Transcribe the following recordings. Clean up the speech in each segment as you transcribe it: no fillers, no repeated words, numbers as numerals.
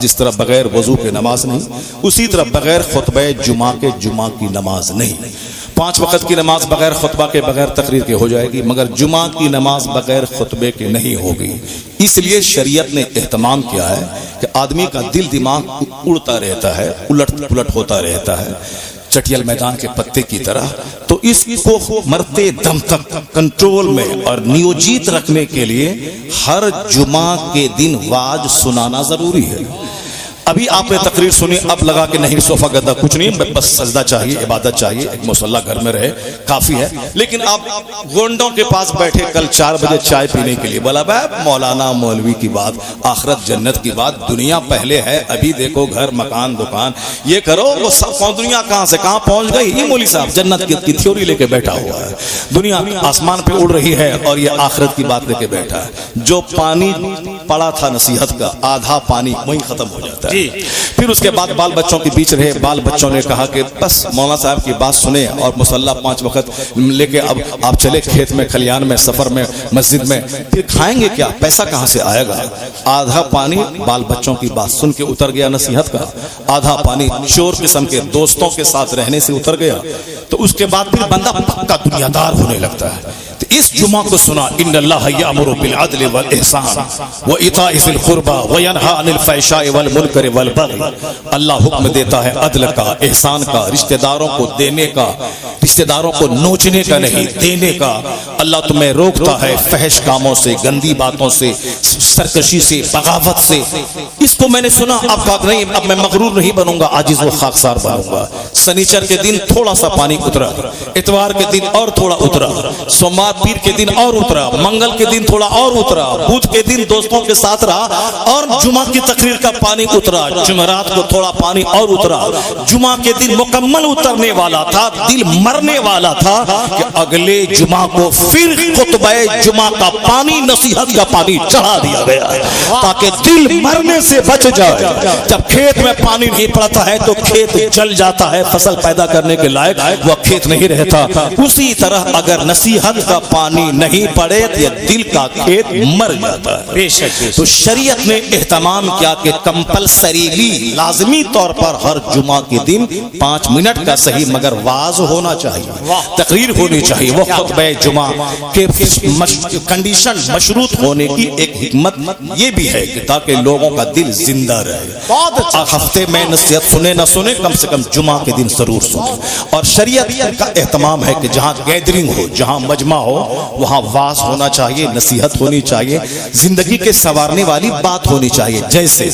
جس طرح بغیر وضو کے نماز نہیں، اسی طرح بغیر خطبہ جمعہ کے جمعہ کی نماز نہیں۔ 5 وقت کی نماز بغیر خطبہ کے بغیر تقریر کے ہو جائے گی، مگر جمعہ کی نماز بغیر خطبے کے نہیں ہوگی۔ اس لیے شریعت نے اہتمام کیا ہے کہ آدمی کا دل دماغ اڑتا رہتا ہے، الٹ پلٹ ہوتا رہتا ہے چٹیل میدان کے پتے کی طرح، تو اس کو مرتے دم تک کنٹرول میں اور نیوجیت رکھنے کے لیے ہر جمعہ کے دن واعظ سنانا ضروری ہے۔ ابھی آپ نے تقریر سنی، اب لگا کہ نہیں صوفہ گدا کچھ نہیں، بس سجدہ چاہیے، عبادت چاہیے، ایک مصلی گھر میں رہے کافی ہے۔ لیکن آپ گونڈوں کے پاس بیٹھے کل 4 بجے چائے پینے کے لیے، بولا بھائی مولانا مولوی کی بات، آخرت جنت کی بات، دنیا پہلے ہے، ابھی دیکھو گھر مکان دکان یہ کرو، وہ سب دنیا کہاں سے کہاں پہنچ گئی۔ یہ مولوی صاحب جنت کی تھیوری لے کے بیٹھا ہوا ہے، دنیا آسمان پہ اڑ رہی ہے اور یہ آخرت کی بات لے کے بیٹھا ہے۔ جو پانی پڑا تھا نصیحت کا، آدھا پانی وہیں ختم ہو جاتا ہے۔ پھر اس کے بعد بال بچوں کے بیچ رہے، بال بچوں نے کہا کہ بس مولانا صاحب کی بات سنیں اور مصلی 5 وقت لے کے اب آپ چلے کھیت میں، کھلیان میں، سفر میں، مسجد میں، پھر کھائیں گے کیا، پیسہ کہاں سے آئے گا۔ آدھا پانی بال بچوں کی بات سن کے اتر گیا نصیحت کا، آدھا پانی چور قسم کے دوستوں کے ساتھ رہنے سے اتر گیا، تو اس کے بعد پھر بندہ پکا دنیا دار ہونے لگتا ہے۔ تو اس جمعہ کو سنا، ان اللہ یامر بالعدل والاحسان وایتاء ذی القربى وینہی عن الفحشاء والمنکر والبغی۔ اللہ حکم دیتا ہے عدل کا، احسان کا، رشتہ داروں کو دینے کا، رشتہ داروں کو نوچنے کا نہیں، دینے کا۔ اللہ تمہیں روکتا ہے فحش کاموں سے، گندی باتوں سے، سرکشی سے، بغاوت سے۔ اس کو میں نے سنا، اب کہا نہیں، اب میں مغرور نہیں بنوں گا، عاجز و خاکسار بنوں گا۔ سنیچر کے دن تھوڑا سا پانی اترا، اتوار کے دن اور تھوڑا اترا، سوموار پیر کے دن اور اترا، منگل کے دن تھوڑا اور اترا، بدھ کے دن دوستوں کے ساتھ رہا اور جمعہ کی تقریر کا پانی اترا، جمعرات کو تھوڑا پانی اور اترا۔ جمعہ کے دن مکمل اترنے والا تھا، دل مرنے والا تھا کہ اگلے جمعہ کو پھر خطبہ جمعہ کا پانی، نصیحت کا پانی چڑھا دیا گیا تاکہ دل مرنے سے بچ جائے۔ جب کھیت میں پانی نہیں پڑتا ہے تو کھیت جل جاتا ہے، فصل پیدا کرنے کے لائق وہ کھیت نہیں رہتا۔ اسی طرح اگر نصیحت کا پانی نہیں پڑے تو دل کا کھیت مر جاتا ہے۔ تو شریعت نے اہتمام کیا کہ کمپلسریلی، لازمی طور پر ہر جمعہ کے دن 5 منٹ کا صحیح مگر واعظ ہونا چاہیے، تقریر ہونی چاہیے۔ وہ خطبہ جمعہ کے کنڈیشن مشروط ہونے کی ایک حکمت یہ بھی ہے کہ تاکہ لوگوں کا دل زندہ رہے۔ ہفتے میں نصیحت سنے نہ سنے، کم سے کم جمعہ کے دن ضرور سنے۔ اور شریعت کا اہتمام ہے کہ جہاں گیدرنگ ہو، جہاں مجمع ہو، وہاں واعظ ہونا چاہیے، نصیحت ہونی چاہیے، زندگی کے سنوارنے والی بات ہونی چاہیے۔ جیسے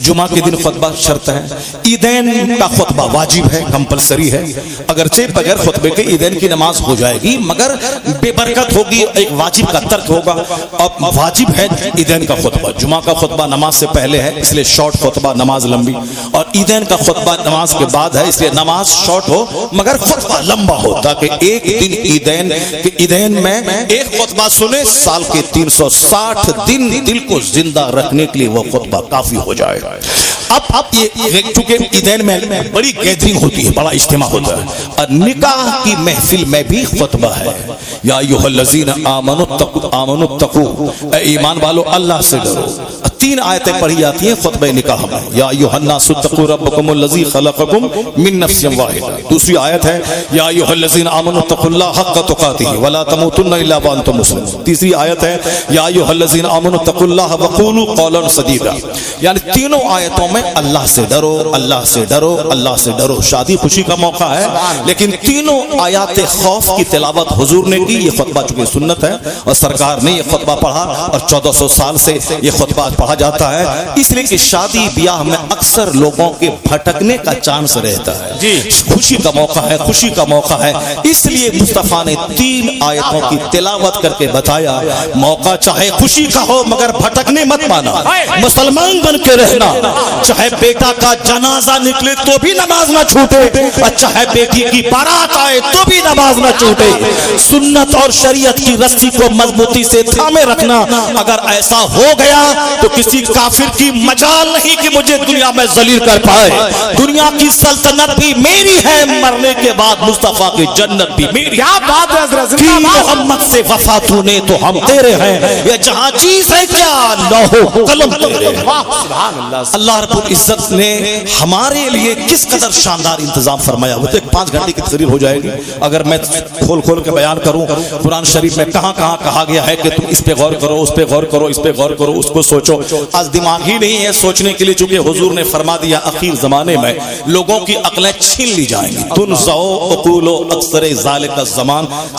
جمعہ کے دن خطبہ شرط ہے، عیدین کا خطبہ واجب ہے، کمپلسری ہے۔ اگرچہ بغیر خطبے کے عیدین کی نماز ہو جائے گی مگر بے برکت ہوگی، ایک واجب کا ترک ہوگا۔ اب واجب ہے عیدین کا خطبہ، جمعہ کا خطبہ نماز سے پہلے ہے اس لیے شارٹ خطبہ، نماز لمبی، اور عیدین کا خطبہ نماز کے بعد ہے اس لیے نماز شارٹ ہو مگر خطبہ لمبا ہو، تاکہ ایک دن عیدین میں ایک خطبہ سنے، سال کے 360 دن دل کو زندہ رکھنے کے لیے وہ خطبہ کافی ہو جائے۔ اب یہ چونکہ عیدین میں بڑی گیدرنگ ہوتی ہے، بڑا اجتماع ہوتا ہے، اور نکاح کی محفل میں بھی خطبہ ہے۔ یا ایھا الذین آمنوا اتقوا، اے ایمان والو اللہ سے ڈرو۔ 3 آیتیں پڑھی جاتی ہیں خطبہ نکاح میں، یا ایھا الناس اتقوا ربکم الذی خلقکم من نفس واحدہ۔ دوسری آیت ہے یا ایھا الذین آمنوا اتقوا اللہ حق تقاتہ ولا تموتن الا وانتم مسلمون۔ تیسری آیت ہے یا ایھا الذین آمنوا اتقوا اللہ وقولوا قولا سدیدا۔ یعنی تینوں آیتوں میں اللہ سے ڈرو، اللہ سے ڈرو، اللہ سے ڈرو۔ شادی خوشی کا موقع ہے لیکن تینوں آیات خوف کی تلاوت حضور نے کی۔ یہ خطبہ چونکہ سنت ہے اور سرکار نے یہ خطبہ پڑھا اور 1400 سال سے یہ خطبہ پڑھا جاتا ہے، اس لیے کہ شادی بیاہ میں اکثر لوگوں کے بھٹکنے کا چانس رہتا ہے۔ خوشی کا موقع ہے، خوشی کا موقع ہے، اس لیے مصطفیٰ نے 3 آیتوں کی تلاوت کر کے بتایا موقع چاہے خوشی کا ہو مگر بھٹکنے مت پانا، مسلمان بن کے رہنا، چاہے بیٹا کا جنازہ نکلے تو بھی نماز نہ چھوٹے، اور چاہے بیٹی کی بارات آئے تو بھی نماز نہ چھوٹے۔ سنت اور شریعت کی رسی کو مضبوطی سے تھامے رکھنا۔ اگر ایسا ہو گیا تو کسی کافر کی مجال نہیں کہ مجھے دنیا میں ذلیل کر پائے۔ دنیا کی سلطنت بھی میری ہے، مرنے کے بعد مصطفیٰ کی جنت بھی میری۔ کیا بات ہے حضرت، محمد سے وفا تو نے تو ہم تیرے ہیں، یہ جہاں چیز ہے کیا لوح قلم تیرے ہیں۔ اللہ رب رب العزت نے ہمارے لیے کس قدر شاندار انتظام فرمایا. وہ تو ایک 5 گھنٹے کی تقریر ہو جائے گی اگر میں کھول کھول کے بیان کروں. قرآن شریف میں کہاں کہاں کہا گیا ہے کہ تم اس پہ غور کرو, اس پہ غور کرو, اس پہ غور کرو, اس کو سوچو. آج دماغ ہی نہیں ہے سوچنے کے لیے, چونکہ حضور نے فرما دیا اخیر زمانے میں لوگوں کی عقلیں چھین لی جائیں گی. تنزع عقول اکثر ذالک الزمان,